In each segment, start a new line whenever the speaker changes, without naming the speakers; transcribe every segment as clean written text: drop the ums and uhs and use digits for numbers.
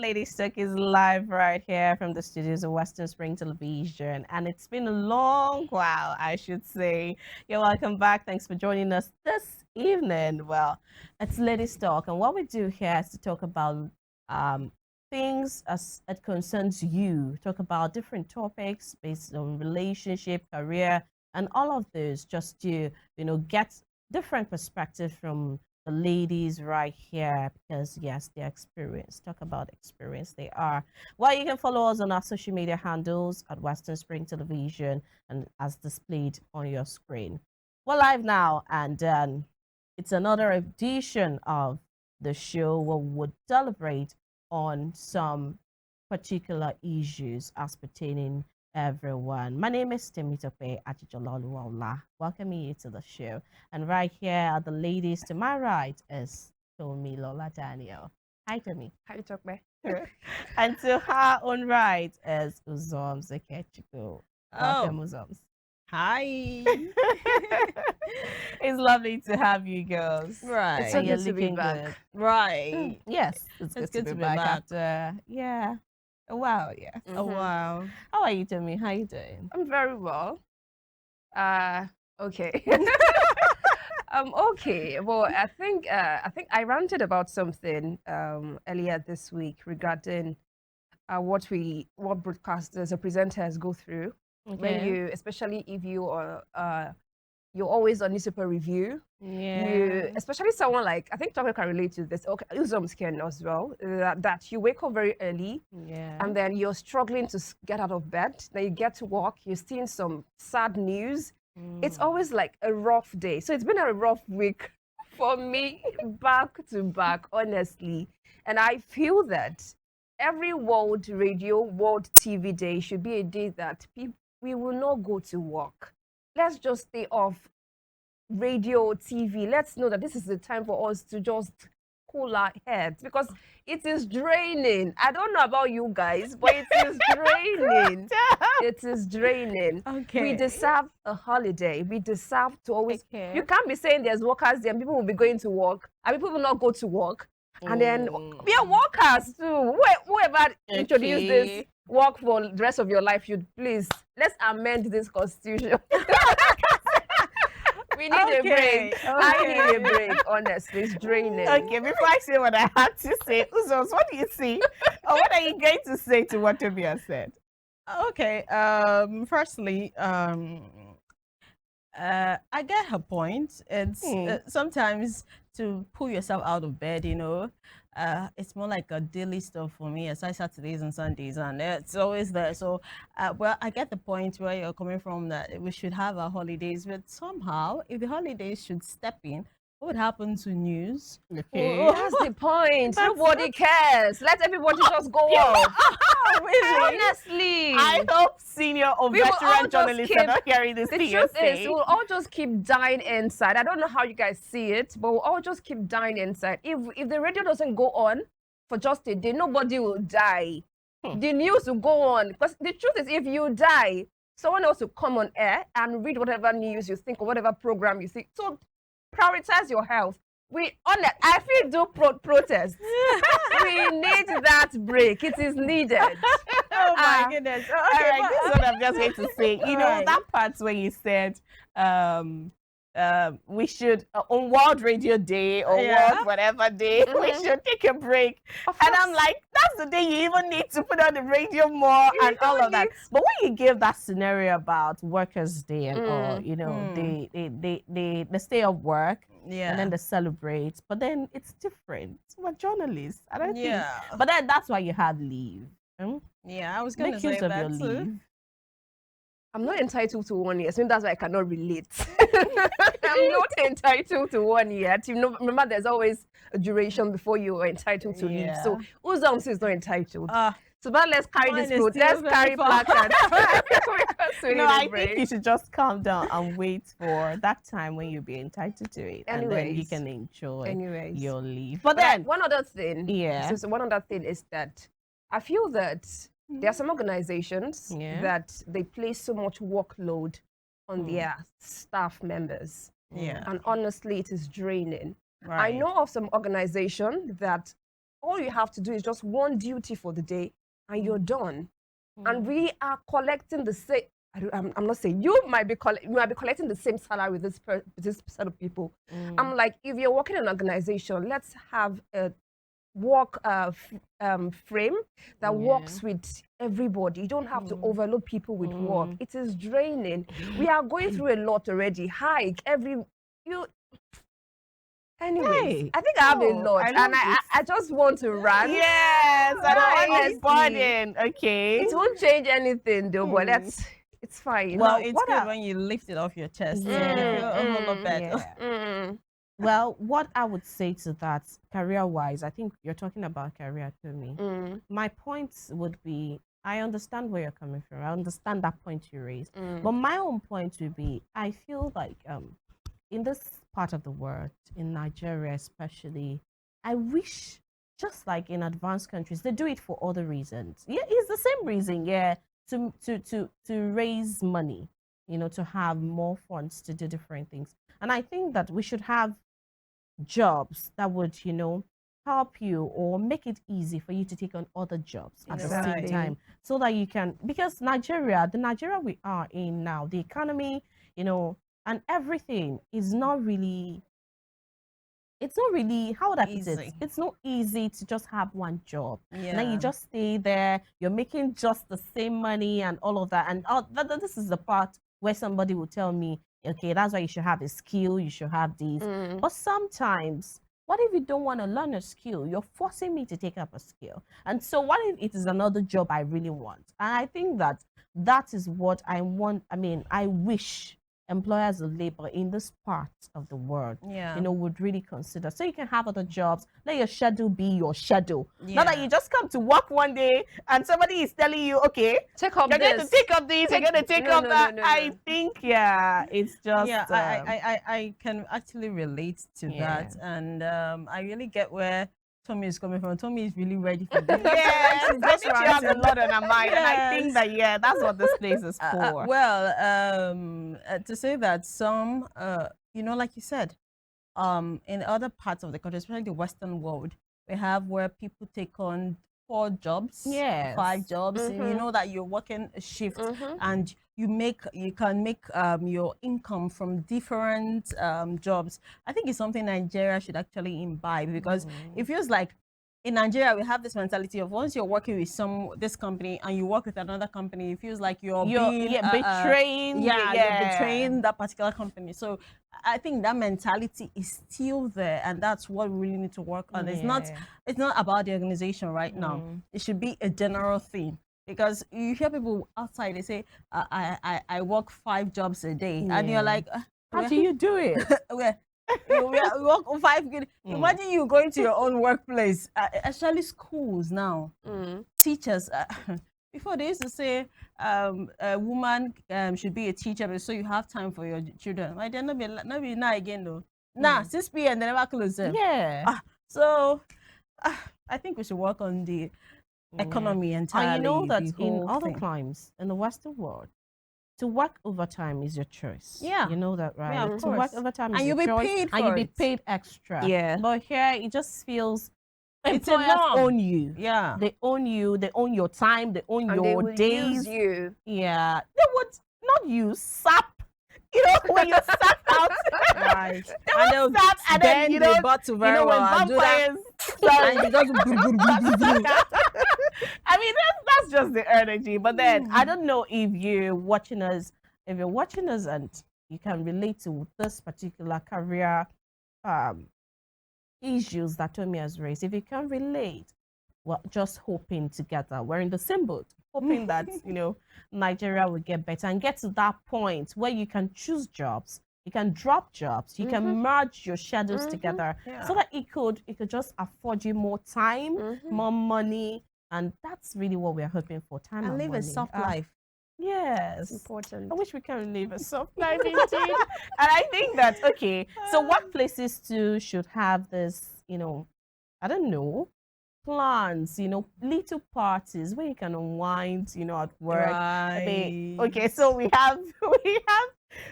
Ladies Talk is live right here from the studios of Western Spring Television. And it's been a long while, I should say. You're welcome back. Thanks for joining us this evening. Well, it's Ladies Talk. And what we do here is to talk about um, things as it concerns you, talk about different topics based on relationship, career, and all of those just to, get different perspective from the ladies right here because yes, they're experienced. Talk about experience they are. Well, you can follow us on our social media handles at Western Spring Television and as displayed on your screen. We're live now, and it's another edition of the show where we would deliberate on some particular issues as pertaining everyone. My name is Temitope Achijolaluwala. Welcoming you to the show. And right here are the ladies to my right is Tomi Lola Daniel. Hi, Tomi.
Hi, Tope.
And to her own right is Uzom Zekechiko. Welcome, Uzoms.
Hi.
It's lovely to have you girls.
Right.
It's so
You're
good to be
looking
back.
good.
Right.
Yes, it's good to be back after, a while, yeah.
Oh, wow.
How are you, Tomi? How are you doing?
I'm very well. Okay. I'm okay. Well, I think I ranted about something earlier this week regarding what broadcasters or presenters go through when you, especially if you are you're always on newspaper review.
Yeah.
Especially someone like, I think Tucker can relate to this. Okay, Uzom's can as well. That you wake up very early, and then you're struggling to get out of bed. Then you get to work. You're seeing some sad news. It's always like a rough day. So it's been a rough week for me, back to back, honestly. And I feel that every World Radio, World TV Day should be a day that we will not go to work. Let's just stay off radio, TV. Let's know that this is the time for us to just cool our heads because it is draining. I don't know about you guys, but it is draining. It is draining.
Okay.
We deserve a holiday. We deserve to always. You can't be saying there's workers there and people will be going to work and people will not go to work. And then we are workers too. Whoever introduced this work for the rest of your life, please let's amend this constitution. We need a break. I need a break, honestly. It's draining.
Okay, before I say what I had to say, Uzos, what do you see? Or what are you going to say to what Tobi has said?
Okay. Firstly, I get her point. It's sometimes to pull yourself out of bed, it's more like a daily stuff for me, aside Saturdays and Sundays, and it's always there. So, well, I get the point where you're coming from that we should have our holidays, but somehow, if the holidays should step in, what would happen to news?
Okay.
That's the point. Nobody cares. Let everybody just go off.
Really?
Honestly.
I hope senior or
We will all
veteran
just
journalists
keep-
are not hearing this
The
thing
truth
you're
is,
saying.
we'll all just keep dying inside. I don't know how you guys see it, but we'll all just keep dying inside. If the radio doesn't go on for just a day, nobody will die. The news will go on. Because the truth is, if you die, someone else will come on air and read whatever news you think or whatever program you think. So prioritize your health. I feel do protest. We need that break. It is needed.
Oh my goodness. Okay,
All right, this is what I'm just going to say. You know,
Right.
that part where you said we should, on World Radio Day or World whatever day, we should take a break. And I'm like, that's the day you even need to put on the radio more and all of that. But when you give that scenario about Workers' Day and all, they stay off work.
Yeah.
And then they celebrate, but then it's different. We're journalists. I don't think.
Yeah.
But then that's why you had leave.
Yeah, I was going to
Make
say
use of
that
your
too.
leave.
I'm not entitled to 1 year, so that's why I cannot relate. I'm not entitled to 1 year. Remember, there's always a duration before you are entitled to leave. So Uzams is not entitled. So but let's carry
Mine
this
is
fruit.
still
Let's
very
carry
far.
placards.
No, I think you should just calm down and wait for that time when you'll be entitled to it. And then you
Anyways.
can enjoy
Anyways.
your leave. But
But
then,
one other thing.
Yeah.
So one other thing is that I feel that there are some organizations that they place so much workload on their staff members.
Yeah.
And honestly, it is draining.
Right.
I know of some organization that all you have to do is just one duty for the day, and you're done. And we are collecting the same. I'm not saying you might be collecting the same salary with this set of people. I'm like, if you're working in an organization, let's have a work frame that works with everybody. You don't have to overload people with work. It is draining. We are going through a lot already. Hike Anyways,
Hey,
I think I have a lot, and I just want to rant.
Yes, I don't want this burden. Okay.
It won't change anything though, but it's fine.
Well, it's good when you lift it off your chest.
Yeah.
You feel a whole lot better.
Yeah. Well, what I would say to that, career-wise, I think you're talking about career to me. My points would be, I understand where you're coming from. I understand that point you raised. But my own point would be, I feel like in this part of the world, in Nigeria especially, I wish, just like in advanced countries, they do it for other reasons. Yeah, it's the same reason, yeah, to raise money, to have more funds to do different things. And I think that we should have jobs that would, help you or make it easy for you to take on other jobs at the same time, so that you can, because the Nigeria we are in now, the economy, and everything is not really, how would I put it? It's not easy to just have one job.
Yeah.
And then you just stay there, you're making just the same money and all of that. And this is the part where somebody will tell me, okay, that's why you should have a skill, you should have these. But sometimes, what if you don't want to learn a skill? You're forcing me to take up a skill. And so what if it is another job I really want? And I think that is what I want. I mean, I wish employers of labor in this part of the world, would really consider. So you can have other jobs. Let your schedule be your schedule. Not that you just come to work one day and somebody is telling you, okay,
take up
you're going to take up this, you're going to take up that. No. I think, it's just...
Yeah, I can actually relate to that. And I really get where Tommy is coming from. Tommy is really ready for this.
Yes, that's right. She has a lot on her mind, and I think that that's what this place is for.
To say that some, like you said, in other parts of the country, especially the Western world, we have where people take on 4 jobs, 5 jobs, and you know that you're working a shift, and you can make your income from different jobs. I think it's something Nigeria should actually imbibe, because it feels like in Nigeria we have this mentality of, once you're working with this company and you work with another company, it feels like you're being
betraying.
You're betraying that particular company. So I think that mentality is still there, and that's what we really need to work on. It's not about the organization right now. It should be a general thing. Because you hear people outside, they say, I work 5 jobs a day. And you're like,
how do you do it?
we work 5 good. Imagine you going to your own workplace, especially schools now. Teachers, before they used to say a woman should be a teacher, so you have time for your children. Why they not be now again though? 6 p.m. they never close them. So I think we should work on the economy entirely.
And you know that in other climes in the Western world, to work overtime is your choice.
Yeah.
You know that, right?
Yeah, of
to
course.
work overtime is
and
your
you'll
choice.
Be paid for
and you'll
it.
be paid extra.
Yeah.
But here, it just feels
it's
employers own you.
Yeah.
They own you. They own your time. They own
and
your
they
days.
Use you.
Yeah. They would not use SAP. When you sap out,
right?
They will sap, and then
the bottle very
when
well.
vampires,
and you just
I mean, that's just the energy. But then I don't know if you're watching us, and you can relate to this particular career issues that Tommy has raised. If you can relate, well, just hoping together. We're in the same boat, hoping that Nigeria will get better and get to that point where you can choose jobs, you can drop jobs, you can merge your schedules together, so that it could just afford you more time, more money, and that's really what we're hoping for. Time and
live
money.
a soft life.
Yes,
it's important.
I wish we can live a soft life indeed. And I think that so workplaces too should have this, I don't know, plans, little parties where you can unwind, at work.
Right.
So we have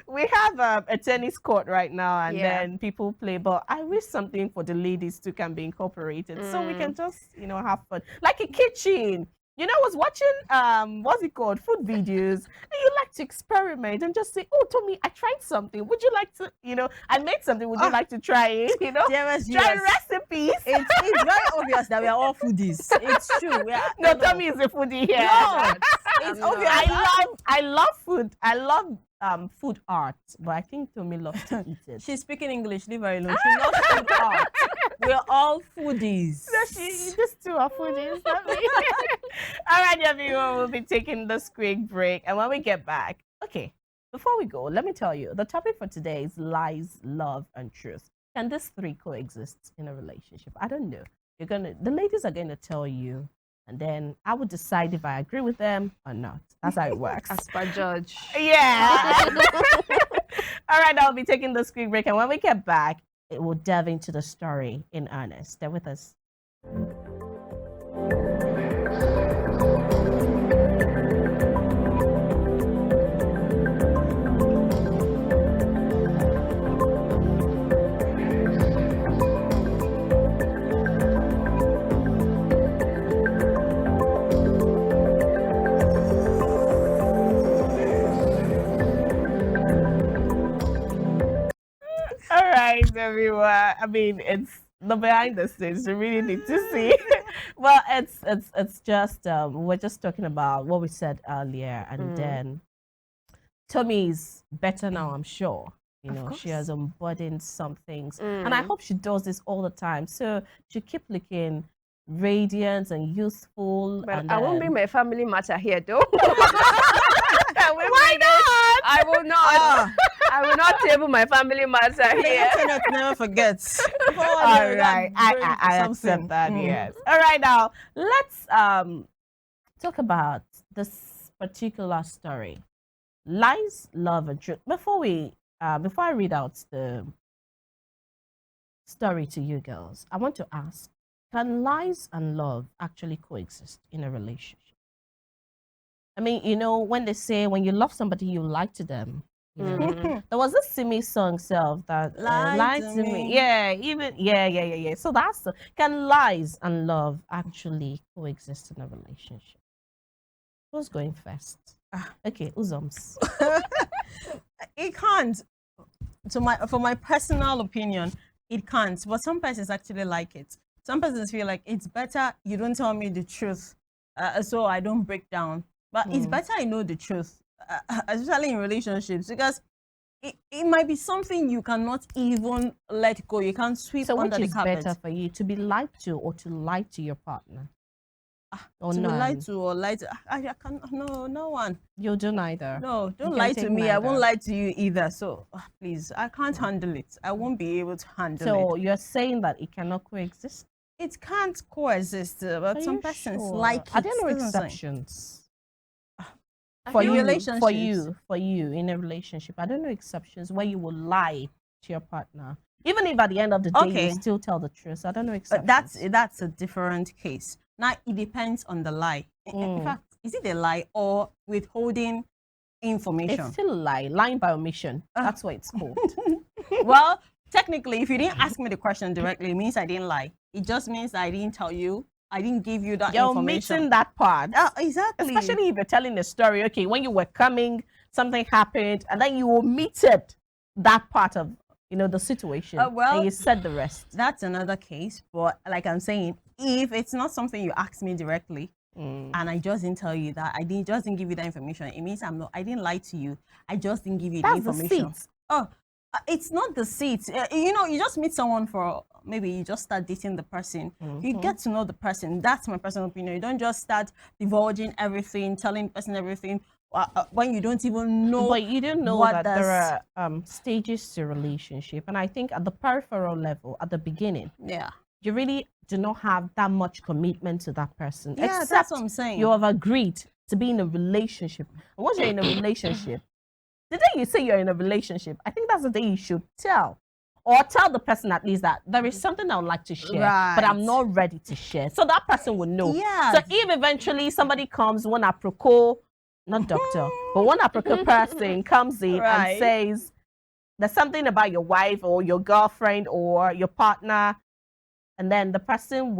We have a tennis court right now, and
Yeah.
then people play. But I wish something for the ladies too can be incorporated, so we can just have fun, like a kitchen. I was watching what's it called, food videos, and you like to experiment and just say, "Oh, Tommy, I tried something. Would you like to? I made something. Would you like to try it?
Dearest
Try
viewers,
recipes."
it's very obvious that we are all foodies. It's true. We are,
No, Tommy is a foodie here.
No,
It's
obvious.
I love food. I love food art, but I think Tommy loves to eat it.
She's speaking English. Leave her alone. She loves food art. We're all foodies.
These two are foodies. Not me. All right, everyone, we'll be taking this quick break, and when we get back, okay. Before we go, let me tell you, the topic for today is lies, love, and truth. Can these three coexist in a relationship? I don't know. The ladies are going to tell you, and then I will decide if I agree with them or not. That's how it works.
As per judge.
Yeah. All right, I'll be taking this quick break, and when we get back, it will delve into the story in earnest. Stay with us. All right, everyone. I mean, it's the behind the scenes. You really need to see. Well, it's just we're just talking about what we said earlier, and then Tommy's better now. I'm sure. She has embodied some things, and I hope she does this all the time. So she keep looking radiant and youthful.
But
and
I won't bring my family matter here, though.
Why not?
I will not. I will not table my family matter here.
Internet never forgets.
All right, I accept that. Yes. All right, now let's talk about this particular story: lies, love, and truth. Before I read out the story to you girls, I want to ask: can lies and love actually coexist in a relationship? I mean, when they say when you love somebody, you lie to them. There was this Simi song self that lied to me. Yeah, yeah. So can lies and love actually coexist in a relationship? Who's going first? Okay, Uzoms.
It can't. For my personal opinion, it can't. But some persons actually like it. Some persons feel like it's better you don't tell me the truth, so I don't break down. But it's better I know the truth, especially in relationships, because it might be something you cannot even let go. You can't sweep under the carpet.
Which is better for you, to be lied to or to lie to your partner?
Or to be lied to or lie to, I can't. No one.
You'll do neither.
No, don't lie to me. Neither. I won't lie to you either. So please, I can't handle it. I won't be able to handle it.
So you're saying that it cannot coexist?
It can't coexist, but some persons like it.
Are there no exceptions?
For
you,
relationships.
for you in a relationship, I don't know exceptions where you will lie to your partner, even if at the end of the day you still tell the truth. I don't know exceptions.
That's a different case. Now it depends on the lie. In fact, is it a lie or withholding information?
It's still a lie, lying by omission. That's what it's called.
Well, technically, if you didn't ask me the question directly, it means I didn't lie. It just means I didn't tell you. I didn't give you that
You're
information.
omitting that part.
Exactly.
Especially if you're telling the story. Okay, when you were coming, something happened, and then you omitted that part of the situation. And you said the rest.
That's another case. But like I'm saying, if it's not something you asked me directly, and I just didn't tell you that, just didn't give you that information, it means I didn't lie to you. I just didn't give you the information.
The seat.
It's not the seat. You just meet someone for maybe you just start dating the person. You get to know the person. That's my personal opinion. You don't just start divulging everything, telling the person everything when you don't even know.
But you don't know that there are stages to a relationship, and I think at the peripheral level, at the beginning, you really do not have that much commitment to that person.
Yeah, that's what I'm saying.
You have agreed to be in a relationship, and once you're in a relationship. The day you say you're in a relationship, I think that's the day you should tell. Or tell the person at least that there is something I would like to share, but I'm not ready to share. So that person will know.
Yeah.
So if eventually somebody comes, one apropos, not doctor, but one African person comes in and
Right.
says there's something about your wife or your girlfriend or your partner, and then the person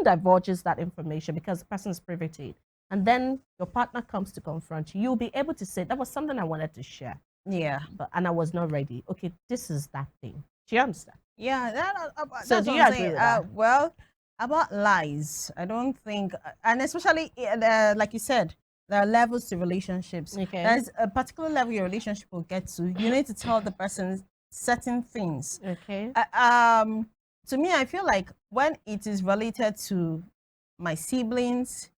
divulges that information because the person is privy to it, and then your partner comes to confront you, you'll be able to say that was something I wanted to share,
Yeah.
and I was not ready. Okay, this is that thing. Do you understand?
Yeah,
So
that's
do
what
you
I'm
agree
saying.
with that?
Well, about lies, I don't think, and especially like you said, there are levels to relationships.
Okay.
There's a particular level your relationship will get to. You need to tell the person certain things.
Okay.
To me, I feel like when it is related to my siblings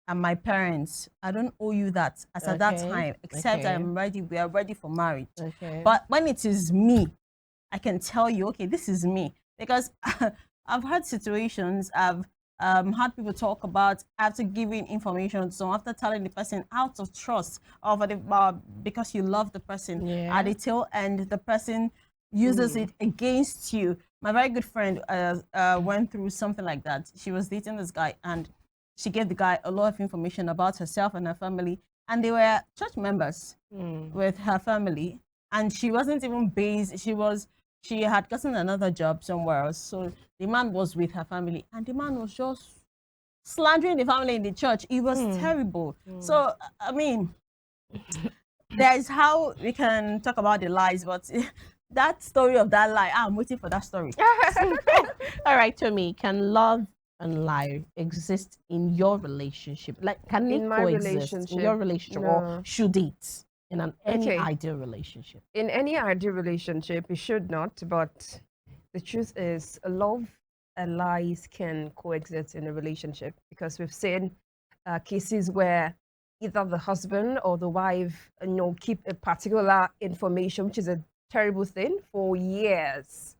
and my parents, I don't owe you that as at that
Okay.
time, except
Okay.
I'm ready. We are ready for marriage.
Okay.
But when it is me, I can tell you, okay, this is me. Because I've had situations, I've had people talk about after giving information, so after telling the person out of trust, or because you love the person,
Yeah.
at the tail end, the person uses it against you. My very good friend went through something like that. She was dating this guy, and she gave the guy a lot of information about herself and her family, and they were church members with her family, and she wasn't even based. She had gotten another job somewhere else. So the man was with her family, and the man was just slandering the family in the church. It was terrible. So, I mean, there's how we can talk about the lies, but that story of that lie, I'm waiting for that story.
All right, Tommy, can love and lie exist in your relationship? Like, can it
In my
coexist in your relationship, or
no.
should it in any
Okay.
ideal relationship?
In any ideal relationship, it should not, but the truth is, love and lies can coexist in a relationship, because we've seen cases where either the husband or the wife, keep a particular information, which is a terrible thing, for years.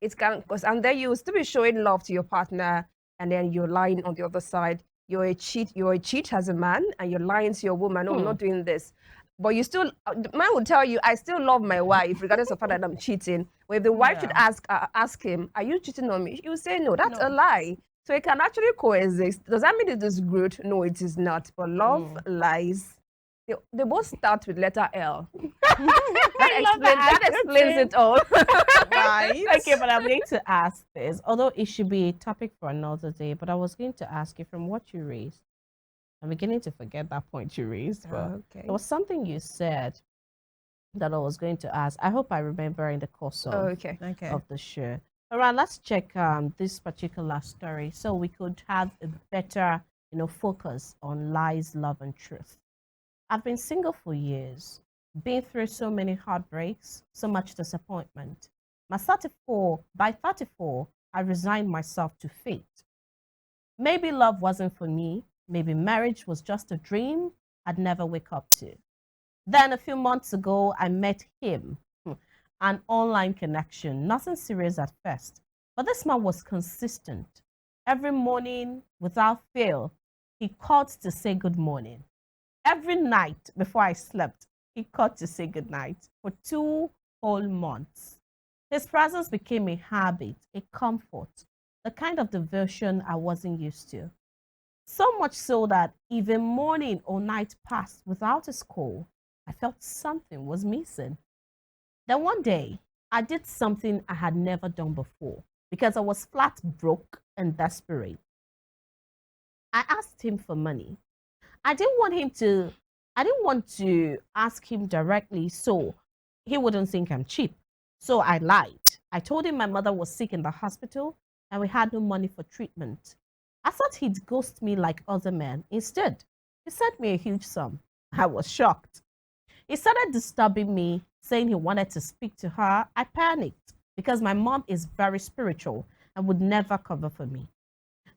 It can, and then you will still be showing love to your partner, and then you're lying on the other side. You're a cheat as a man, and you're lying to your woman. No, I'm not doing this. But you still, the man will tell you, I still love my wife, regardless of the fact that I'm cheating. But if the wife should ask him, are you cheating on me? He will say, no, that's a lie. So it can actually coexist. Does that mean it is good? No, it is not. But love, lies, they both start with letter L. that explains it all.
Right.
Okay, but I'm going to ask this, although it should be a topic for another day, but I was going to ask you from what you raised. I'm beginning to forget that point you raised, but
Okay.
there was something you said that I was going to ask. I hope I remember in the course of,
Okay.
of the show. All right, let's check this particular story so we could have a better, focus on lies, love, and truth. I've been single for years, been through so many heartbreaks, so much disappointment. By 34, I resigned myself to fate. Maybe love wasn't for me. Maybe marriage was just a dream I'd never wake up to. Then a few months ago, I met him, an online connection, nothing serious at first. But this man was consistent. Every morning, without fail, he called to say good morning. Every night before I slept, he called to say good night for 2 whole months. His presence became a habit, a comfort, the kind of devotion I wasn't used to. So much so that if a morning or night passed without his call, I felt something was missing. Then one day, I did something I had never done before because I was flat broke and desperate. I asked him for money. I didn't want to ask him directly so he wouldn't think I'm cheap. So I lied. I told him my mother was sick in the hospital and we had no money for treatment. I thought he'd ghost me like other men. Instead, he sent me a huge sum. I was shocked. He started disturbing me, saying he wanted to speak to her. I panicked because my mom is very spiritual and would never cover for me.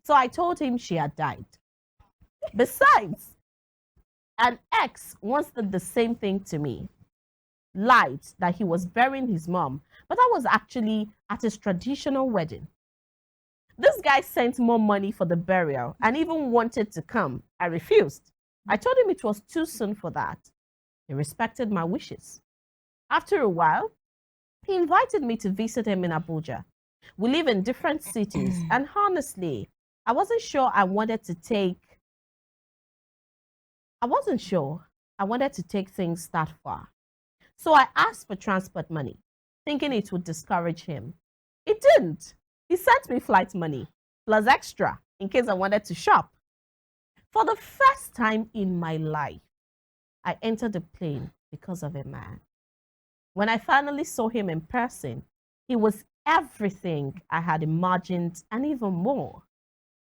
So I told him she had died. Besides, an ex once did the same thing to me. Lied that he was burying his mom, but that was actually at his traditional wedding. This guy sent more money for the burial and even wanted to come. I refused. I told him it was too soon for that. He respected my wishes. After a while, he invited me to visit him in Abuja. We live in different cities, and honestly, I wasn't sure I wanted to take I wasn't sure I wanted to take things that far. So I asked for transport money, thinking it would discourage him. It didn't. He sent me flight money, plus extra, in case I wanted to shop. For the first time in my life, I entered a plane because of a man. When I finally saw him in person, he was everything I had imagined and even more.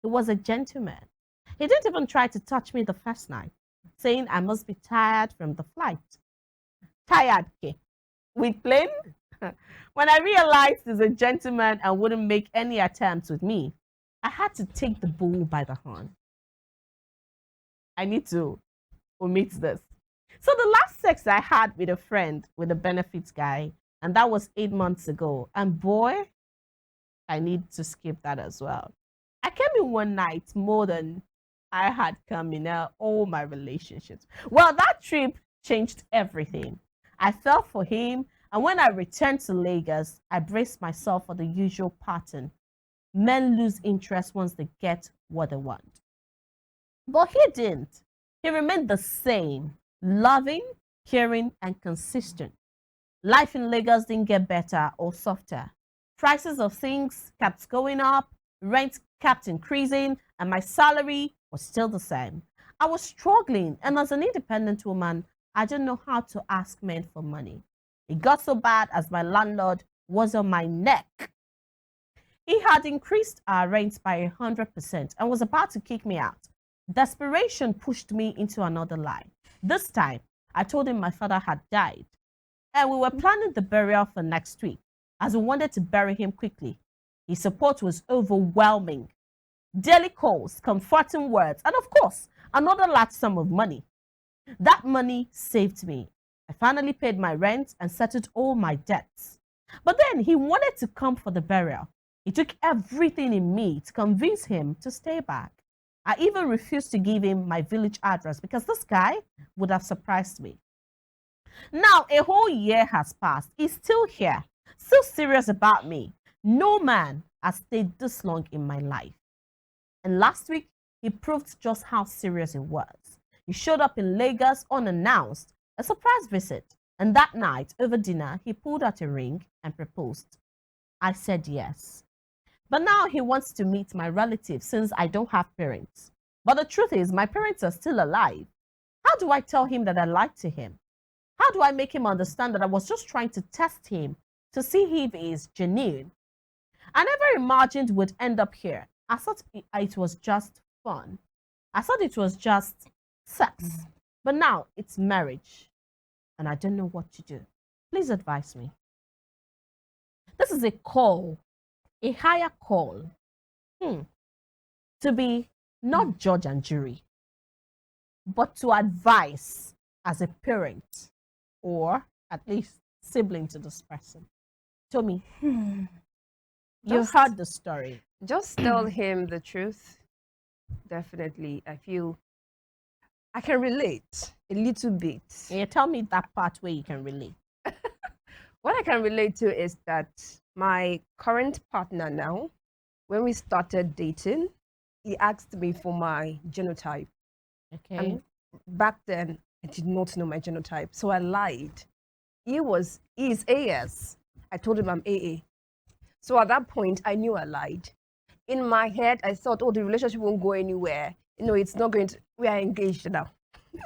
He was a gentleman. He didn't even try to touch me the first night, saying I must be tired from the flight. Tired, okay? With plane? When I realized he's a gentleman and wouldn't make any attempts with me, I had to take the bull by the horn. I need to omit this. So the last sex I had with a friend, with a benefits guy, and that was 8 months ago. And boy, I need to skip that as well. I came in one night more than I had come in all my relationships. Well, that trip changed everything. I fell for him, and when I returned to Lagos, I braced myself for the usual pattern. Men lose interest once they get what they want. But he didn't. He remained the same, loving, caring, and consistent. Life in Lagos didn't get better or softer. Prices of things kept going up, rent kept increasing, and my salary was still the same. I was struggling, and as an independent woman, I didn't know how to ask men for money. It got so bad as my landlord was on my neck. He had increased our rent by 100% and was about to kick me out. Desperation pushed me into another lie. This time, I told him my father had died, and we were planning the burial for next week, as we wanted to bury him quickly. His support was overwhelming. Daily calls, comforting words, and of course, another large sum of money. That money saved me. I finally paid my rent and settled all my debts. But then he wanted to come for the burial. It took everything in me to convince him to stay back. I even refused to give him my village address because this guy would have surprised me. Now, a whole year has passed. He's still here, still serious about me. No man has stayed this long in my life. And last week, he proved just how serious it was. He showed up in Lagos unannounced, a surprise visit. And that night, over dinner, he pulled out a ring and proposed. I said yes. But now he wants to meet my relatives since I don't have parents. But the truth is, my parents are still alive. How do I tell him that I lied to him? How do I make him understand that I was just trying to test him to see if he is genuine? I never imagined we'd end up here. I thought it was just fun. I thought it was just sex. But now it's marriage. And I don't know what to do. Please advise me. This is a call, a higher call, to be not judge and jury, but to advise as a parent or at least sibling to this person. Tommy, you heard the story.
Just tell him the truth. Definitely. I feel I can relate a little bit.
Yeah, tell me that part where you can relate.
What I can relate to is that my current partner now, when we started dating, he asked me for my genotype.
Okay.
And back then, I did not know my genotype, so I lied. He is AS. I told him I'm AA. So at that point, I knew I lied. In my head, I thought, oh, the relationship won't go anywhere. You know, it's not going to, we are engaged now.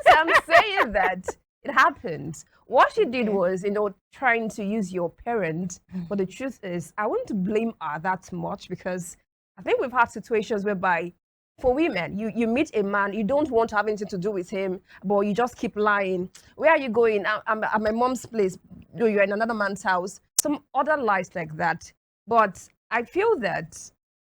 So I'm saying that it happened. What she did was, you know, trying to use your parent. But the truth is, I wouldn't blame her that much because I think we've had situations whereby for women, you meet a man, you don't want to have anything to do with him, but you just keep lying. Where are you going? I'm at my mom's place. No, you're in another man's house. Some other lies like that. But I feel that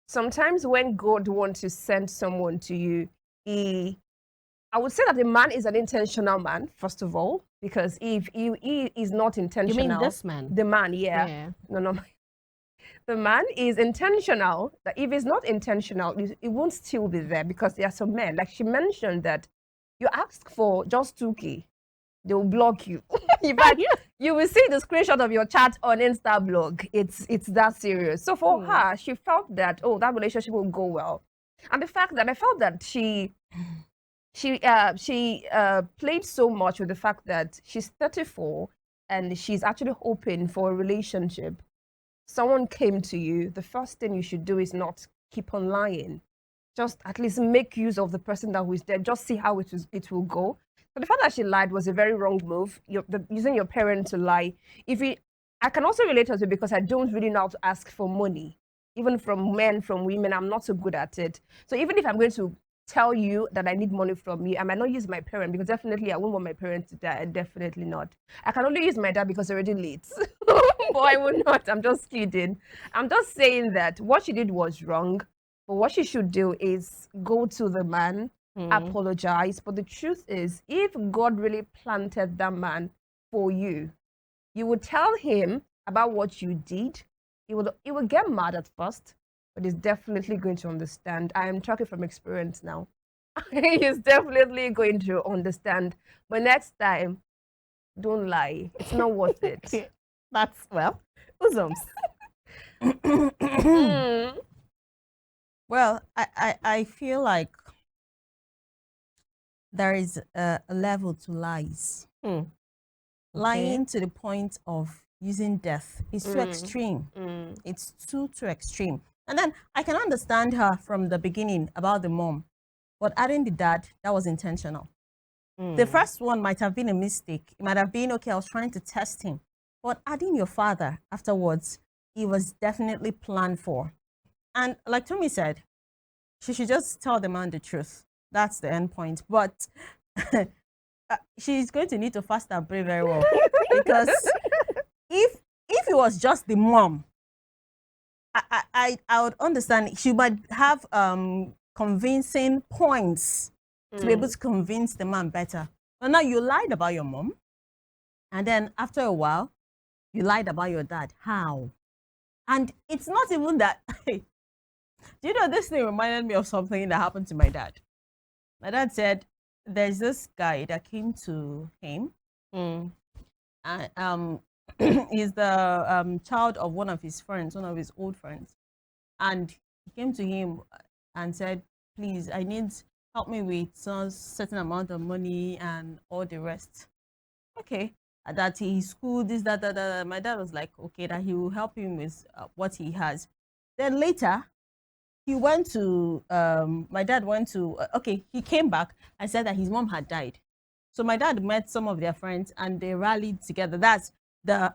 sometimes when God wants to send someone to you, I would say that the man is an intentional man, first of all, because if he is not intentional.
You mean this man?
The man, yeah. No. The man is intentional. That if he's not intentional, it won't still be there because there are some men, like she mentioned, that you ask for just 2K, they will block you. In fact, you will see the screenshot of your chat on Insta blog. It's that serious. So for her, she felt that, oh, that relationship will go well. And the fact that I felt that she she played so much with the fact that she's 34 and she's actually hoping for a relationship. Someone came to you, the first thing you should do is not keep on lying. Just at least make use of the person that was there. Just see how it will go. So the fact that she lied was a very wrong move. Using your parent to lie. I can also relate to it because I don't really know how to ask for money, even from men, from women. I'm not so good at it. So even if I'm going to tell you that I need money from you, I might not use my parent because definitely I won't want my parents to die. Definitely not. I can only use my dad because they're already late. But I will not. I'm just kidding. I'm just saying that what she did was wrong. But what she should do is go to the man, apologize. But the truth is, if God really planted that man for you, you would tell him about what you did. He will get mad at first, but he's definitely going to understand. I am talking from experience now. He's definitely going to understand. But next time, don't lie. It's not worth it.
That's, well, Uzums.
Well, I feel like there is a level to lies.
Okay.
Lying to the point of using death is too extreme. It's too extreme. And then I can understand her from the beginning about the mom, but adding the dad, that was intentional. The first one might have been a mistake. It might have been, okay, I was trying to test him. But adding your father afterwards, it was definitely planned for. And like Tommy said, she should just tell the man the truth. That's the end point. But she's going to need to fast and pray very well. Because if it was just the mom, I would understand. She might have convincing points to be able to convince the man better. But now you lied about your mom, and then after a while, you lied about your dad. How? And it's not even that. Do you know, this thing reminded me of something that happened to my dad. My dad said there's this guy that came to him. And he's the child of one of his friends, one of his old friends. And he came to him and said, please, I need help me with some certain amount of money and all the rest. Okay. That he schooled this, that. My dad was like, okay, that he will help him with what he has. Then later, he went to, my dad went to, okay, he came back and said that his mom had died. So my dad met some of their friends and they rallied together. That's the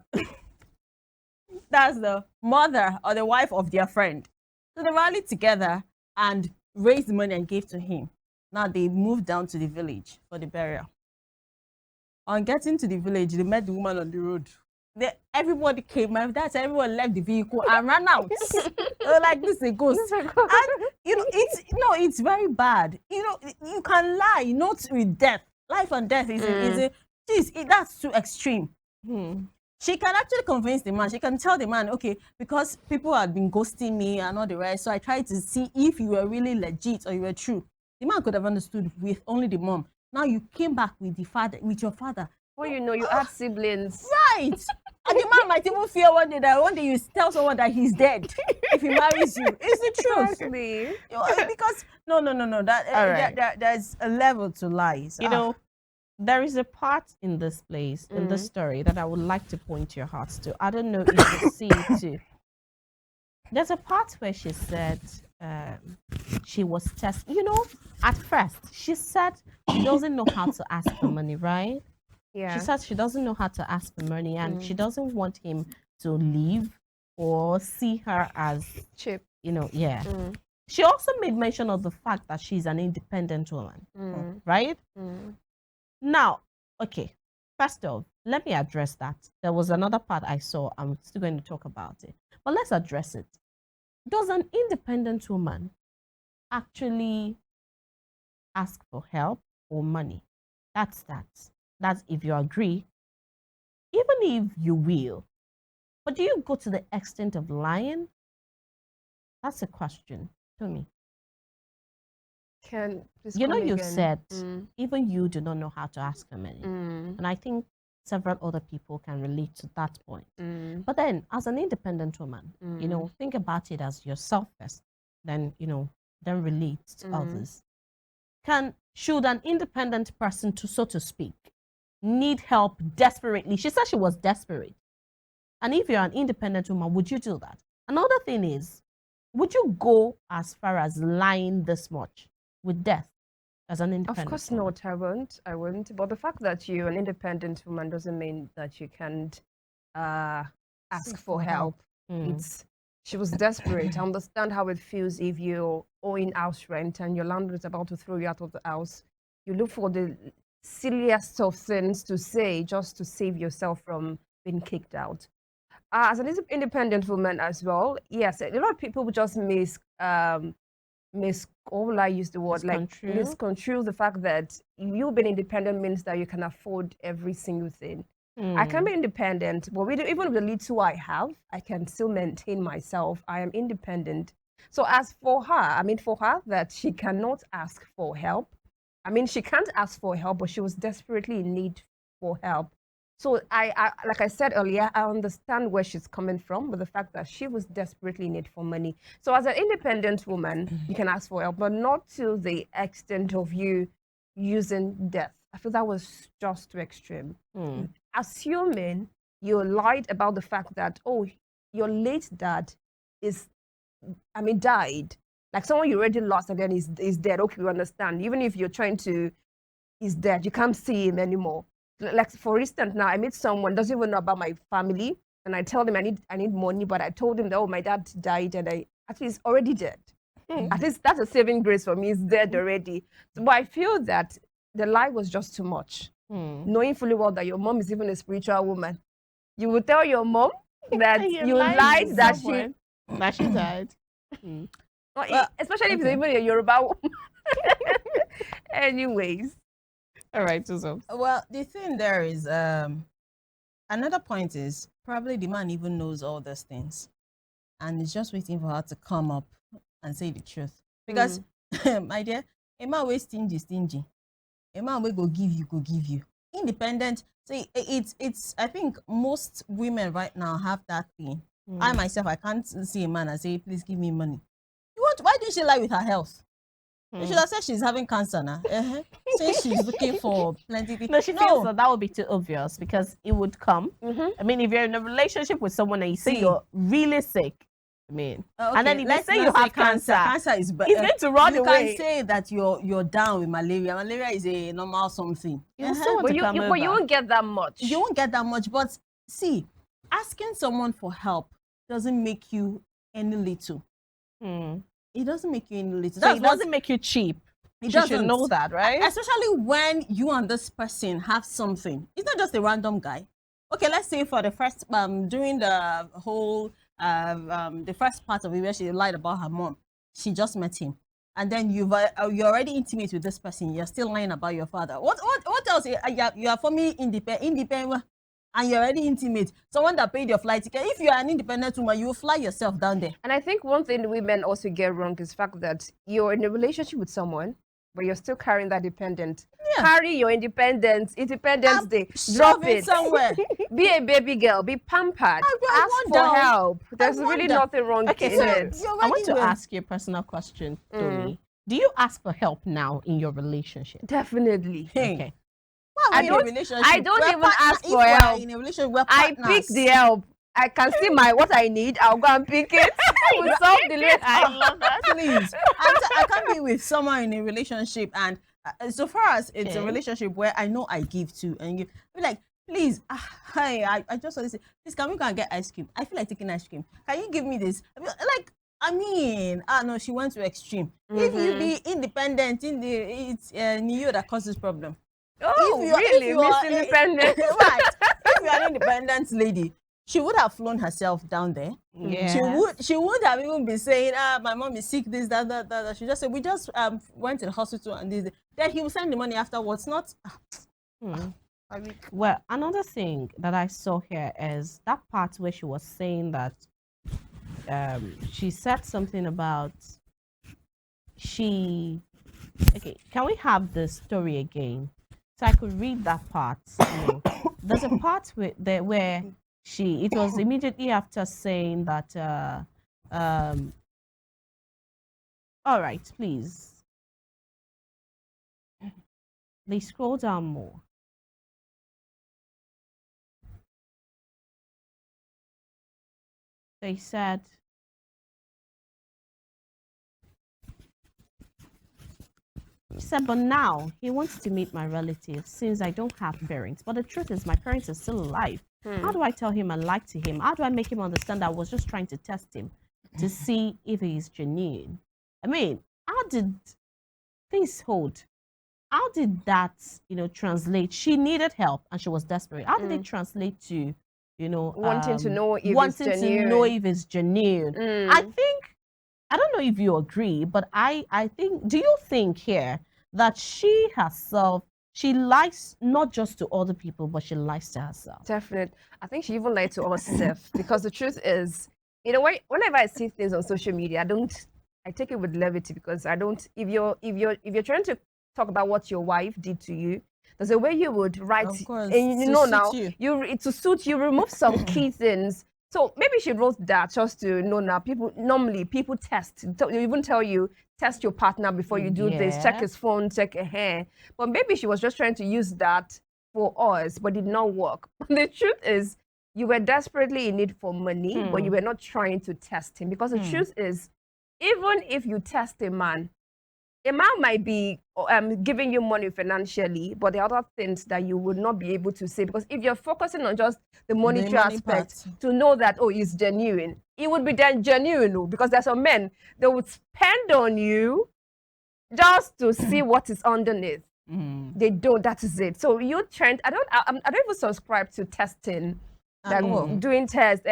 mother or the wife of their friend. So they rallied together and raised money and gave to him. Now they moved down to the village for the burial. On getting to the village, they met the woman on the road. Everybody came, my dad said everyone left the vehicle and ran out. They were like, this is a ghost. And you know, it's very bad. You know, you can lie, not with death. Life and death that's too extreme. She can actually convince the man. She can tell the man, okay, because people had been ghosting me and all the rest, so I tried to see if you were really legit or you were true. The man could have understood with only the mom. Now you came back with your father.
Well, you know, you had siblings.
Right. And the man might even fear one day you tell someone that he's dead if he marries you. It's the truth.
Exactly.
Because no. There's a level to lies.
You know, there is a part in this place, in this story, that I would like to point your hearts to. I don't know if you see it too. There's a part where she said she was tested. You know, at first, she said she doesn't know how to ask for money, right?
Yeah.
She said she doesn't know how to ask for money and she doesn't want him to leave or see her as
cheap.
You know, yeah. She also made mention of the fact that she's an independent woman, right? Now, okay, first off, let me address that. There was another part I saw. I'm still going to talk about it. But let's address it. Does an independent woman actually ask for help or money? That's if you agree, even if you will. But do you go to the extent of lying? That's a question to me. You know, you said even you do not know how to ask for money. And I think several other people can relate to that point. But then, as an independent woman, you know, think about it as yourself first, then, you know, then relate to others. should an independent person, to so to speak, need help desperately? She said she was desperate. And if you're an independent woman, would you do that? Another thing is, would you go as far as lying this much with death as an independent
Of course
woman?
not, I won't. I won't. But the fact that you're an independent woman doesn't mean that you can't ask for help. She was desperate. I understand how it feels if you're owing house rent and your landlord is about to throw you out of the house. You look for the silliest of things to say just to save yourself from being kicked out. As an independent woman as well, yes, a lot of people would just what will I use the word? Like misconstrue the fact that you being independent means that you can afford every single thing. I can be independent, but even with the little I have, I can still maintain myself. I am independent. So as for her, that she cannot ask for help. She can't ask for help, but she was desperately in need for help. So I like I said earlier, I understand where she's coming from, but the fact that she was desperately in need for money. So as an independent woman, you can ask for help, but not to the extent of you using death. I feel that was just too extreme. Assuming you lied about the fact that, oh, your late dad died. Like someone you already lost and then is dead. Okay, we understand. Even if you're trying to, he's dead, you can't see him anymore. Like for instance, now I meet someone doesn't even know about my family, and I tell them I need money, but I told him that, oh, my dad died and actually he's already dead. At least that's a saving grace for me. He's dead already. But I feel that the lie was just too much. Knowing fully well that your mom is even a spiritual woman, you will tell your mom that you lied that
she died.
Well, especially if it's even a Yoruba woman. Anyways.
All right, Susan.
Well, the thing there is, another point is probably the man even knows all those things, and is just waiting for her to come up and say the truth. Because, my dear, a man will stingy. A man will go give you. Independent. See, it's. I think most women right now have that thing. I myself, I can't see a man and say, please give me money. Why didn't she lie with her health? You should have said she's having cancer now. Say she's looking for plenty.
No, she feels that would be too obvious because it would come. I mean, if you're in a relationship with someone and you say you're really sick, and then if you say you have cancer is better. He's going to run away.
You can say that you're down with malaria. Malaria is a normal something.
But you won't get that much.
You won't get that much. But see, asking someone for help doesn't make you any little. It doesn't make you any little.
So it doesn't make you cheap. You should know that, right?
Especially when you and this person have something. It's not just a random guy. Okay, let's say for the first during the whole the first part of it where she lied about her mom, she just met him, and then you're already intimate with this person. You're still lying about your father. What else? You are forming independent. And you're already intimate. Someone that paid your flight ticket. If you're an independent woman, you will fly yourself down there.
And I think one thing women also get wrong is the fact that you're in a relationship with someone, but you're still carrying that dependent. Yeah. Carry your Independence Day. Drop it somewhere. Be a baby girl. Be pampered. Ask for help. There's really nothing wrong in it.
I want to ask you a personal question, Tony. Do you ask for help now in your relationship?
Definitely.
Okay.
I don't even ask for help.
In a relationship,
I pick the help. I can see what I need. I'll go and pick it. We'll solve the list.
I love that.
Please. I can't be with someone in a relationship, and so far as it's a relationship where I know I give to, and you be like, please, hi, I just want to say, please, can we go and get ice cream? I feel like taking ice cream. Can you give me this? No, she went to extreme. If you be independent, it's you that causes problem.
Oh, really? Miss Independent.
Right. If you're an independent lady, she would have flown herself down there.
Yeah.
She would have even been saying, my mom is sick, this, that. She just said, we just went to the hospital and this. Then he will send the money afterwards. Not.
Well, another thing that I saw here is that part where she was saying that she said something about okay, can we have the story again? So I could read that part. There's a part where it was immediately after saying that all right, please. They scroll down more. They said, she said, but now he wants to meet my relatives since I don't have parents. But the truth is, my parents are still alive. How do I tell him I lied to him? How do I make him understand that I was just trying to test him to see if he is genuine? I mean, how did things hold? How did that, translate? She needed help and she was desperate. How did it translate to,
wanting to know if
wanting
it's
to
genuine?
know if it's genuine? I don't know if you agree, but I think, do you think here that she herself, she lies not just to other people, but she lies to herself?
Definitely. I think she even lied to herself because the truth is, in a way, whenever I see things on social media, I take it with levity because I don't, if you're trying to talk about what your wife did to you, there's a way you would write,
Of course,
and to suit you, remove some key things. So maybe she wrote that just to know now. Normally people test. They even tell you test your partner before you do this. Check his phone, check her hair. But maybe she was just trying to use that for us, but did not work. The truth is, you were desperately in need for money, but you were not trying to test him because the truth is, even if you test a man might be giving you money financially, but there are other things that you would not be able to say because if you're focusing on just the monetary aspect to know that, oh, it's genuine, it would be then genuine because there's some men that would spend on you just to see what is underneath. They don't, that is it. So you trend, I don't even subscribe to testing. Like doing tests.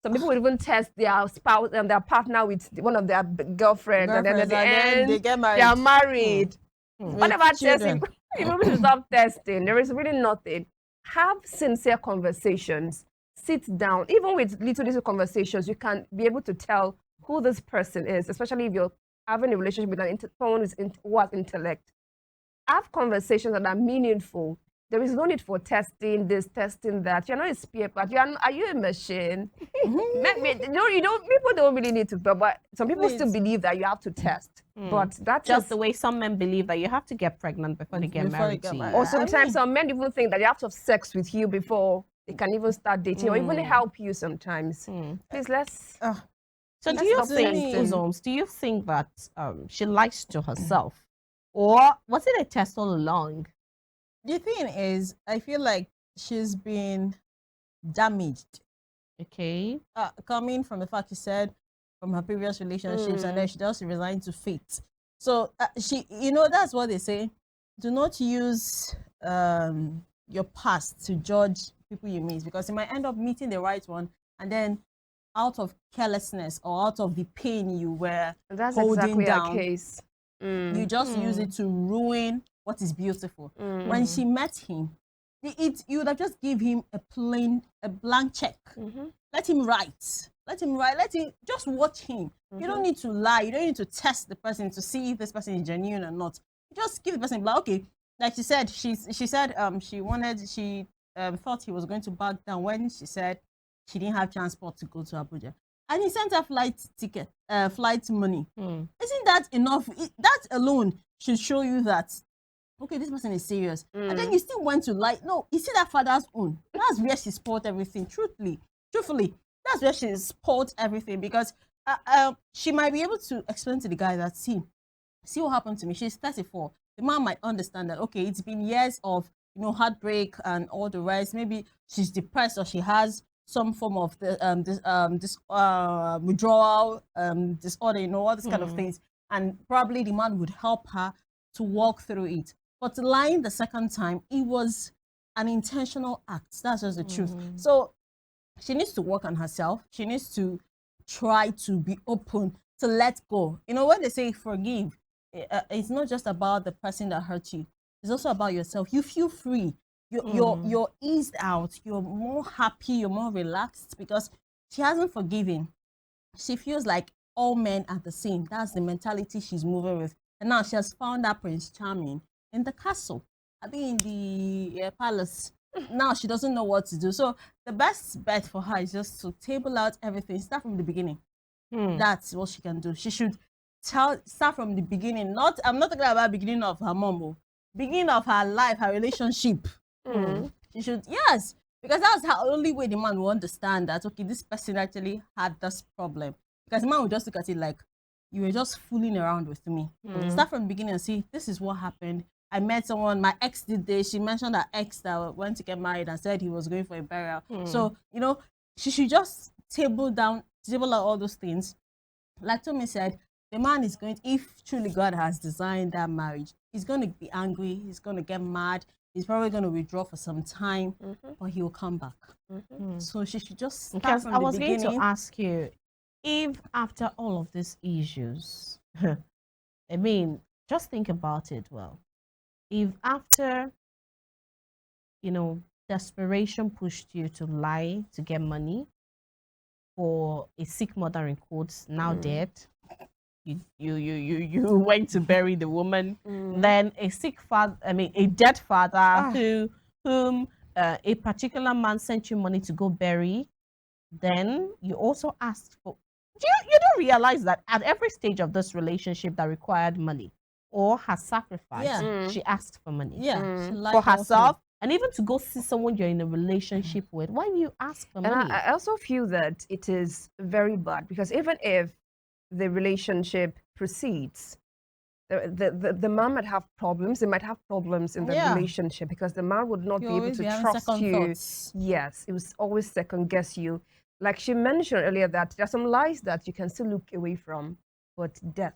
Some people would even test their spouse and their partner with one of their girlfriends, and then at the end
they get married.
They are married. Whatever testing, people should stop testing. There is really nothing. Have sincere conversations. Sit down. Even with little conversations, you can be able to tell who this person is, especially if you're having a relationship with someone who has intellect. Have conversations that are meaningful. There is no need for testing this, testing that. You're not a spare part. Are you a machine? People don't really need to, but some people still believe that you have to test. But that's
just the way some men believe that you have to get pregnant before they get married to you.
Or sometimes some men even think that they have to have sex with you before they can even start dating or even help you sometimes. Please, let's...
So do you think that she lies to herself? Or was it a test all along?
The thing is, I feel like she's been damaged.
Okay.
Coming from the fact she said from her previous relationships and then she just resigned to fate. So that's what they say. Do not use your past to judge people you meet because you might end up meeting the right one and then out of carelessness or out of the pain you were holding down,
our case.
You just use it to ruin what is beautiful. When she met him, you would have just give him a blank check. Let him write. Let him just watch him. You don't need to lie. You don't need to test the person to see if this person is genuine or not. Just give the person like, okay, like she said, she said she thought he was going to back down when she said she didn't have transport to go to Abuja. And he sent her flight money. Isn't that enough? That alone should show you that, okay, this person is serious. And then you still went to lie. No, you see that father's own. That's where she spoiled everything. Truthfully, that's where she spoiled everything because she might be able to explain to the guy that, see what happened to me. She's 34. The man might understand that, okay, it's been years of, heartbreak and all the rest. Maybe she's depressed or she has some form of this withdrawal disorder, all these kind of things. And probably the man would help her to walk through it. But lying the second time, it was an intentional act. That's just the truth. So she needs to work on herself. She needs to try to be open, to let go. When they say forgive, it's not just about the person that hurt you. It's also about yourself. You feel free. You're eased out. You're more happy. You're more relaxed because she hasn't forgiven. She feels like all men are the same. That's the mentality she's moving with. And now she has found that Prince Charming in the castle. I think in the palace. Now she doesn't know what to do. So the best bet for her is just to table out everything. Start from the beginning. That's what she can do. She should start from the beginning. I'm not talking about the beginning of her mom. beginning of her life, her relationship. She should, yes, because that's the only way the man will understand that, okay, this person actually had this problem. Because the man will just look at it like, you were just fooling around with me. Start from the beginning and see, this is what happened. I met someone, my ex did this. She mentioned her ex that went to get married and said he was going for a burial. So, you know, she should just table out all those things. Like Tommy said, the man is going, if truly God has designed that marriage, he's going to be angry, he's going to get mad, he's probably going to withdraw for some time, but he will come back. So she should just start
because
from
I
the
was
beginning.
going to ask you, if after all of these issues, I mean, just think about it. Well, if after, you know, desperation pushed you to lie to get money for a sick mother in quotes, now dead, you went to bury the woman, then a sick father, I mean, a dead father whom a particular man sent you money to go bury, then you also asked for, you don't realize that at every stage of this relationship that required money or her sacrifice, she asked for money. For herself, and even to go see someone you're in a relationship with. Why do you ask for money?
And I also feel that it is very bad, because even if the relationship proceeds, the man might have problems. They might have problems in the relationship, because the man would not be able to trust you. Yes, it was always second guess you. Like she mentioned earlier, that there are some lies that you can still look away from, but death,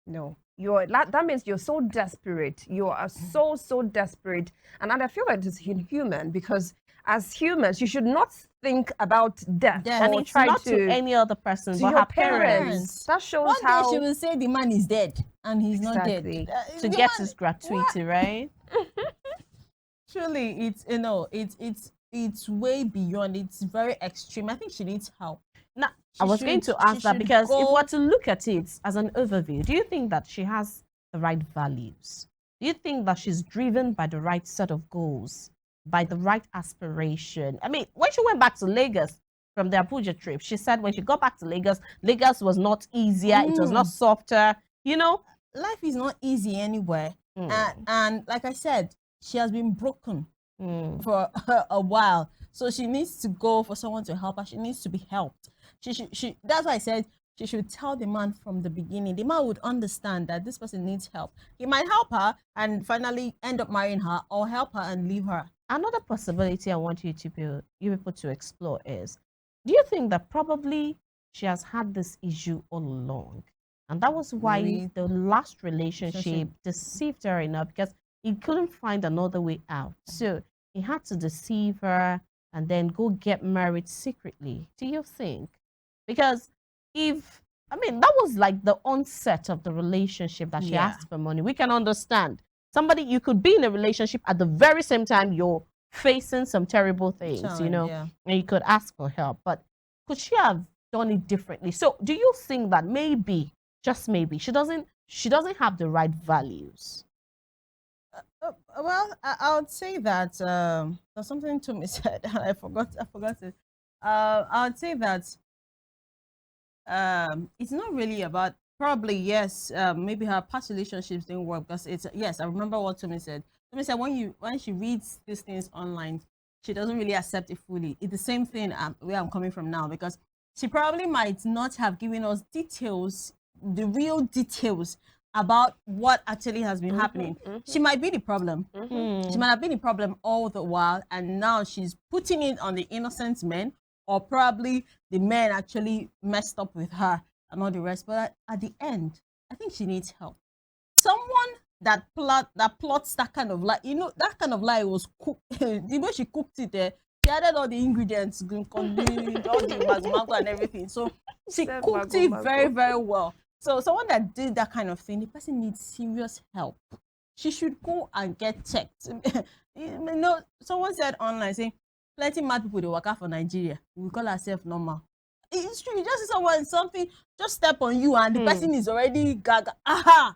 no. That means you're so desperate. You are so desperate, and I feel like it's inhuman, because as humans, you should not think about death.
And it's not to any other person, but her parents.
That shows
One
how
day she will say the man is dead, and he's not dead.
To get his gratuity, right?
Truly, it's, you know, it's way beyond. It's very extreme. I think she needs help.
Now, I was going to ask that, because if we were to look at it as an overview, do you think that she has the right values? Do you think that she's driven by the right set of goals, by the right aspiration? I mean, when she went back to Lagos from the Abuja trip, she said when she got back to Lagos, Lagos was not easier, it was not softer. You know,
life is not easy anywhere. And like I said, she has been broken for a while. So she needs to go for someone to help her. She needs to be helped. That's why I said she should tell the man from the beginning. The man would understand that this person needs help. He might help her and finally end up marrying her, or help her and leave her.
Another possibility I want you people to explore is, do you think that probably she has had this issue all along? And that was why the last relationship deceived her enough, because he couldn't find another way out. So he had to deceive her and then go get married secretly. Do you think? Because that was like the onset of the relationship that she asked for money. We can understand. Somebody, you could be in a relationship at the very same time you're facing some terrible things, you know, and you could ask for help. But could she have done it differently? So do you think that maybe, just maybe, she doesn't have the right values?
Well, I would say that there's something Tommy said, and I forgot it. I would say that it's not really about, probably yes, maybe her past relationships didn't work, because it's, yes, I remember what Tommy said. Tommy said when she reads these things online, she doesn't really accept it fully. It's the same thing where I'm coming from now, because she probably might not have given us details, the real details about what actually has been happening. She might be the problem. She might have been the problem all the while, and now she's putting it on the innocent men, or probably the men actually messed up with her and all the rest. But at the end, I think she needs help. Someone that plots that kind of lie, you know, that kind of lie was cooked. The way she cooked it there, she added all the ingredients, all the mango and everything. So she cooked it very, very well. So someone that did that kind of thing, the person needs serious help. She should go and get checked. You know, someone said online, saying, plenty mad people they work out for Nigeria. We call ourselves normal. It's true. You just see someone, something just step on you, and the person is already gaga. Aha!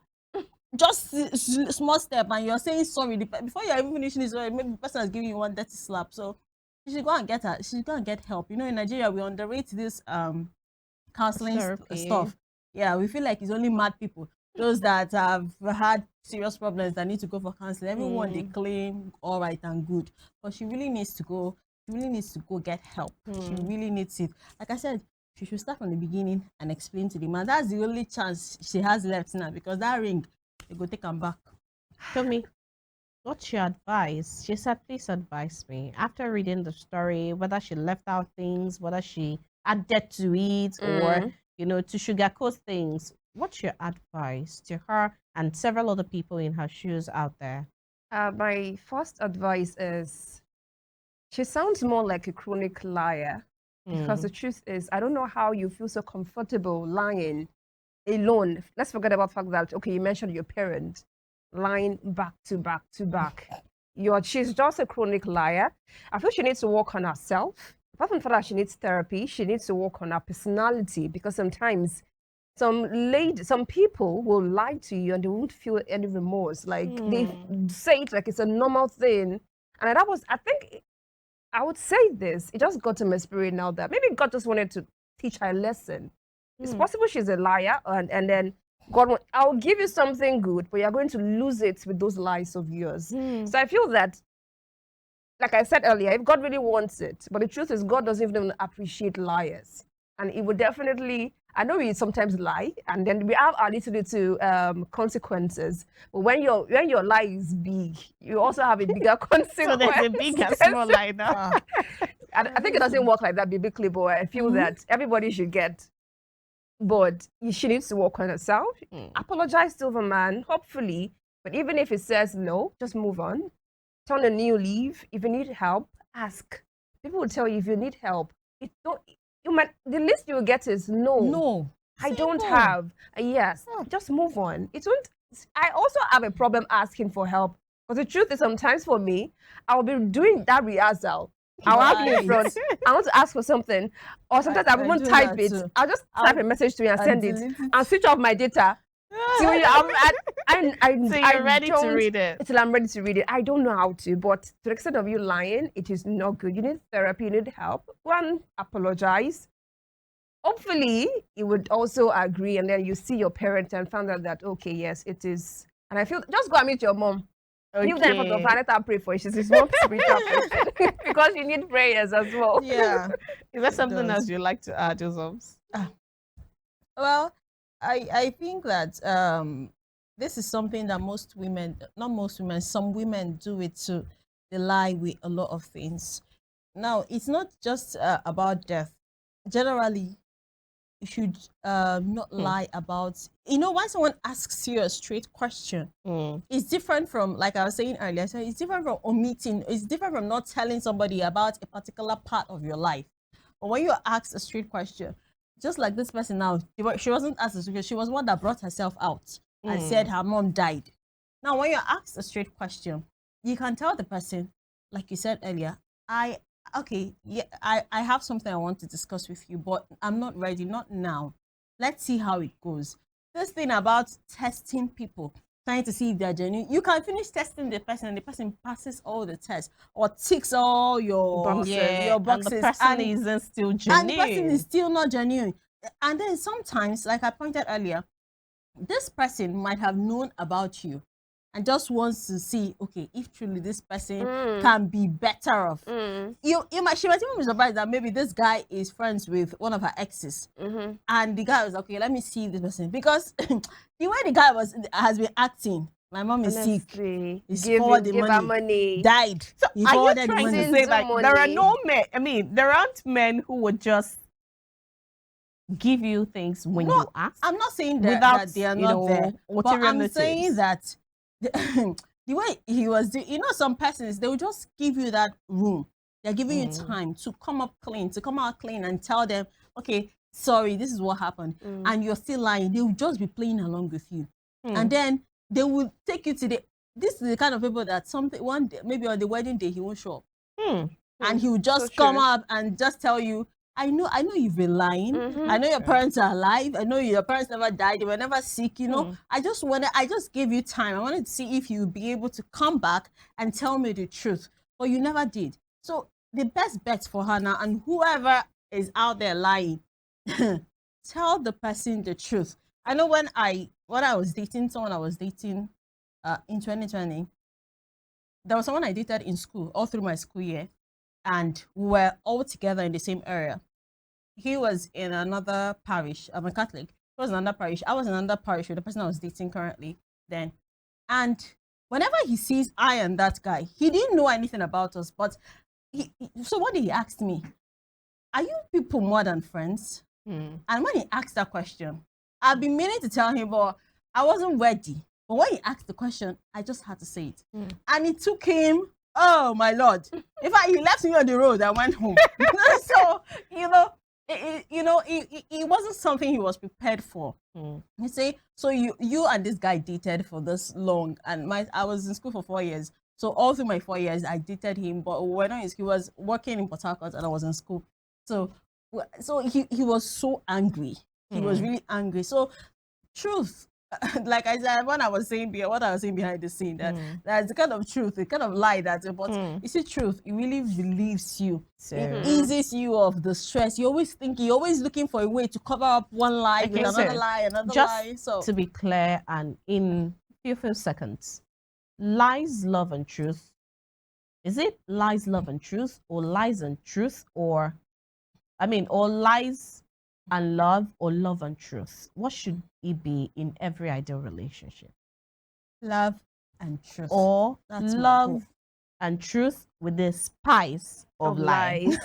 Just small step, and you're saying sorry. Before you're even finishing this, maybe the person has given you one dirty slap. So she should go and get her. She should go and get help. You know, in Nigeria, we underrate this counseling stuff. Yeah, we feel like it's only mad people. those that have had serious problems that need to go for counseling. Everyone they claim all right and good, but she really needs to go. She really needs to go get help. She really needs it. Like I said, she should start from the beginning and explain to the man. That's the only chance she has left now, because that ring, they go take him back.
Tell me, what's your advice? She said, please advise me. After reading the story, whether she left out things, whether she added to it, or, to sugarcoat things, what's your advice to her and several other people in her shoes out there?
My first advice is, she sounds more like a chronic liar, because the truth is, I don't know how you feel so comfortable lying alone. Let's forget about the fact that, okay, you mentioned your parent lying back to back to back. She's just a chronic liar. I feel she needs to work on herself. Apart from that, she needs therapy. She needs to work on her personality, because sometimes some people will lie to you and they won't feel any remorse. Like they say it like it's a normal thing. And I think I would say this. It just got to my spirit now that maybe God just wanted to teach her a lesson. It's possible she's a liar, and then God, I'll give you something good, but you're going to lose it with those lies of yours. So I feel that, like I said earlier, if God really wants it, but the truth is God doesn't even appreciate liars. And it would definitely, I know we sometimes lie, and then we have our little consequences. But when your lie is big, you also have a bigger consequence.
So there's a big and small lie now.
I think it doesn't work like that biblically, but I feel that everybody should get. But she needs to work on herself. Apologize to the man, hopefully. But even if it says no, just move on. Turn a new leaf. If you need help, ask. People will tell you if you need help. The least you will get is no.
No.
I don't have. Yes. Just move on. It won't. I also have a problem asking for help. Because the truth is, sometimes for me, I'll be doing that rehearsal. I'll have you in front. I want to ask for something, or sometimes I won't type it. Too. I'll just type a message to you and send it, and switch off my data. So you're
ready to read it.
Until I'm ready to read it. I don't know how to, but to the extent of you lying, it is not good. You need therapy. You need help. One, apologize. Hopefully, you would also agree, and then you see your parent and find out that okay, yes, it is. And I feel just go and meet your mom. Okay. You then let her pray for you. She's more spiritual person because you need prayers as well.
Yeah. Is there something else you'd like to add, Joseph?
Well, I think that this is something that most women, not most women, some women do it too. They lie with a lot of things. Now, it's not just about death. Generally, you should not lie about, when someone asks you a straight question, it's different from, like I was saying earlier, so it's different from omitting, it's different from not telling somebody about a particular part of your life. But when you ask a straight question, just like this person now, she wasn't asked a straight question, she was one that brought herself out and said her mom died. Now, when you ask a straight question, you can tell the person, like you said earlier, I have something I want to discuss with you, but I'm not ready, not now. Let's see how it goes. This thing about testing people, trying to see if they're genuine, you can finish testing the person and the person passes all the tests or ticks all your boxes,
and the person isn't still genuine.
And the person is still not genuine. And then sometimes, like I pointed earlier, this person might have known about you and just wants to see, okay, if truly this person can be better off. She might even be surprised that maybe this guy is friends with one of her exes. And the guy was, okay, let me see this person. Because the way the guy has been acting, my mom is sick. He's forwarded the money. Died.
So are you trying to say like there are no men, there aren't men who would just give you things when you ask?
I'm not saying that they are not there. But I'm saying that the way he was doing, some persons, they will just give you that room. They're giving you time to come out clean and tell them, okay, sorry, this is what happened. And you're still lying. They will just be playing along with you. And then they will take you to this is the kind of people that one day, maybe on the wedding day, he won't show up. And he will just come up and just tell you, I know you've been lying. I know your parents are alive. I know your parents never died. They were never sick, I just gave you time. I wanted to see if you'd be able to come back and tell me the truth. But you never did. So the best bet for her now, and whoever is out there lying, tell the person the truth. I know when I when I was dating someone I was dating in 2020, there was someone I dated in school all through my school year, and we were all together in the same area. He was in another parish. I'm a Catholic. He was in another parish. I was in another parish with the person I was dating currently then. And whenever he sees I and that guy, he didn't know anything about us. But so what did he ask me? Are you people more than friends? And when he asked that question, I've been meaning to tell him, but I wasn't ready. But when he asked the question, I just had to say it. And it took him, oh my Lord. In fact, he left me on the road and went home. So, it wasn't something he was prepared for. You say, so you and this guy dated for this long, and I was in school for 4 years. So all through my 4 years, I dated him, but when he was working in Port Harcourt and I was in school. So he was so angry. He was really angry. So truth, like I said, what I was saying behind the scene, that that's the kind of truth, the kind of lie that, but you see, truth, it really relieves you. It eases you of the stress. You're always looking for a way to cover up one lie with another lie, another lie. So
to be clear, and in a few seconds, lies, love, and truth. Is it lies, love, and truth, or lies and truth, or lies and love, or love and truth? What should it be in every ideal relationship?
Love and truth.
Or love and truth with the spice of lies.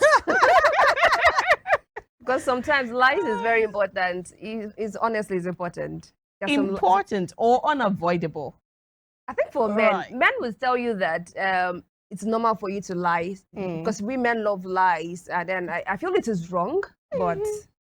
Because sometimes lies is very important. Is honestly is important.
Important or unavoidable?
I think for men will tell you that it's normal for you to lie because women love lies, and then I feel it is wrong, but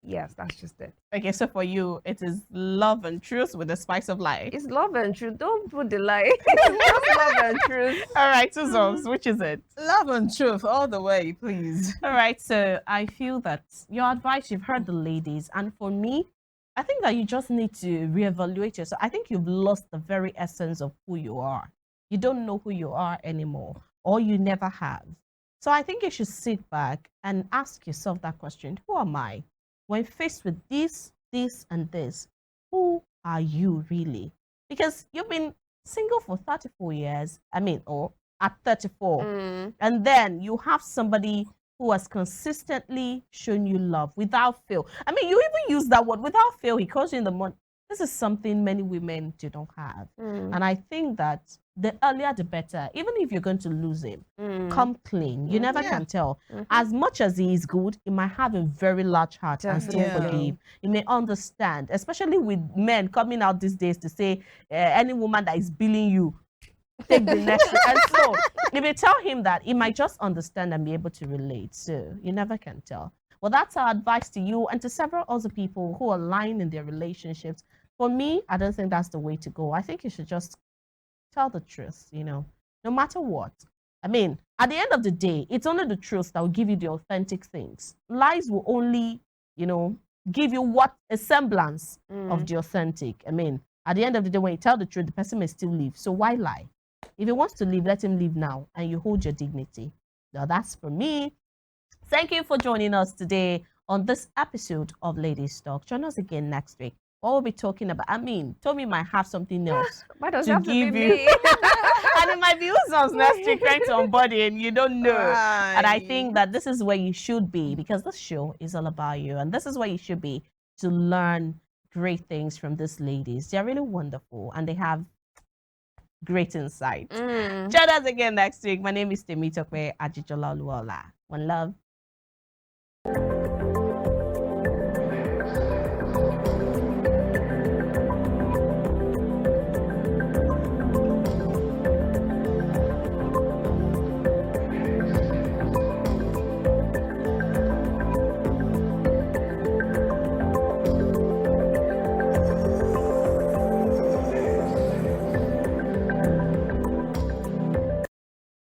yes, that's just it.
Okay, so for you, it is love and truth with a spice of lie.
It's love and truth. Don't put the lie. Just love and truth.
All right, two songs. Which is it?
Love and truth all the way, please.
All right, so I feel that your advice, you've heard the ladies, and for me, I think that you just need to reevaluate yourself. I think you've lost the very essence of who you are. You don't know who you are anymore, or you never have. So I think you should sit back and ask yourself that question: who am I? When faced with this, and this, who are you really? Because you've been single for 34 years, or at 34, and then you have somebody who has consistently shown you love without fail. You even use that word, without fail. He calls you in the morning. This is something many women do not have. And I think that the earlier the better. Even if you're going to lose him, come clean. You never can tell. As much as he is good, he might have a very large heart and still forgive. He may understand, especially with men coming out these days to say any woman that is billing you, take the next one. And so if you tell him that, he might just understand and be able to relate. So you never can tell. Well, that's our advice to you and to several other people who are lying in their relationships. For me, I don't think that's the way to go. I think you should just tell the truth, no matter what. At the end of the day, it's only the truth that will give you the authentic things. Lies will only, give you a semblance of the authentic. At the end of the day, when you tell the truth, the person may still leave. So why lie? If he wants to leave, let him leave now, and you hold your dignity. Now, that's for me. Thank you for joining us today on this episode of Ladies Talk. Join us again next week. What we'll be talking about. Tommy might have something else
Why does
to
it have to
give
be
you.
me?
And it might be Uzom's next week trying to embody, and you don't know.
Right.
And I think that this is where you should be, because this show is all about you. And this is where you should be to learn great things from these ladies. They're really wonderful, and they have great insight. Join us again next week. My name is Temi Tokwe Ajijola Luola. One love.